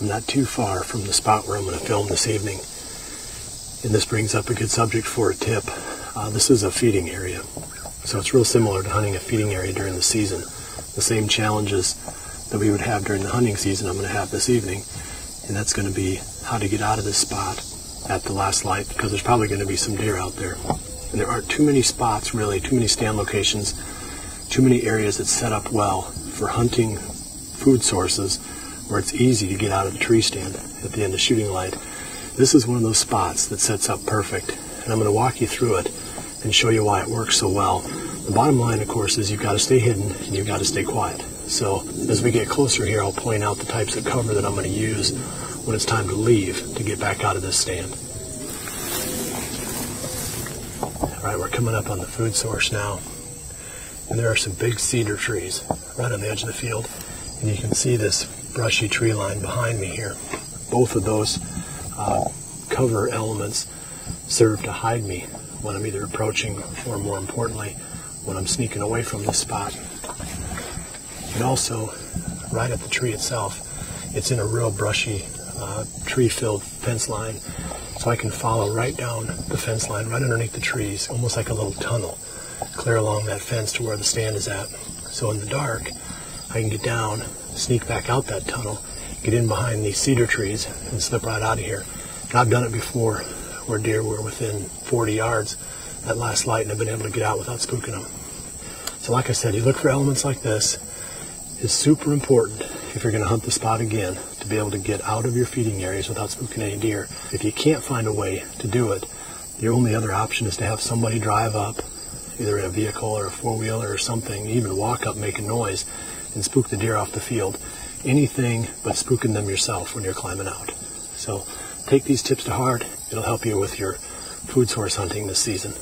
I'm not too far from the spot where I'm going to film this evening. And this brings up a good subject for a tip. This is a feeding area. So it's real similar to hunting a feeding area during the season. The same challenges that we would have during the hunting season I'm going to have this evening. And that's going to be how to get out of this spot at the last light, because there's probably going to be some deer out there. And there aren't too many spots, really, too many stand locations, too many areas that set up well for hunting food sources where it's easy to get out of the tree stand at the end of shooting light. This is one of those spots that sets up perfect, and I'm going to walk you through it and show you why it works so well. The bottom line, of course, is you've got to stay hidden and you've got to stay quiet. So as we get closer here, I'll point out the types of cover that I'm going to use when it's time to leave to get back out of this stand. All right, we're coming up on the food source now, and there are some big cedar trees right on the edge of the field, and you can see this brushy tree line behind me here. Both of those cover elements serve to hide me when I'm either approaching or, more importantly, when I'm sneaking away from this spot. And also, right at the tree itself, it's in a real brushy, tree-filled fence line, so I can follow right down the fence line, right underneath the trees, almost like a little tunnel, clear along that fence to where the stand is at. So in the dark, I can get down, sneak back out that tunnel, get in behind these cedar trees, and slip right out of here. And I've done it before, where deer were within 40 yards at last light, and I've been able to get out without spooking them. So like I said, you look for elements like this. It's super important if you're going to hunt the spot again to be able to get out of your feeding areas without spooking any deer. If you can't find a way to do it, your only other option is to have somebody drive up, either in a vehicle or a four-wheeler or something, even walk up making noise, and spook the deer off the field. Anything but spooking them yourself when you're climbing out. So take these tips to heart. It'll help you with your food source hunting this season.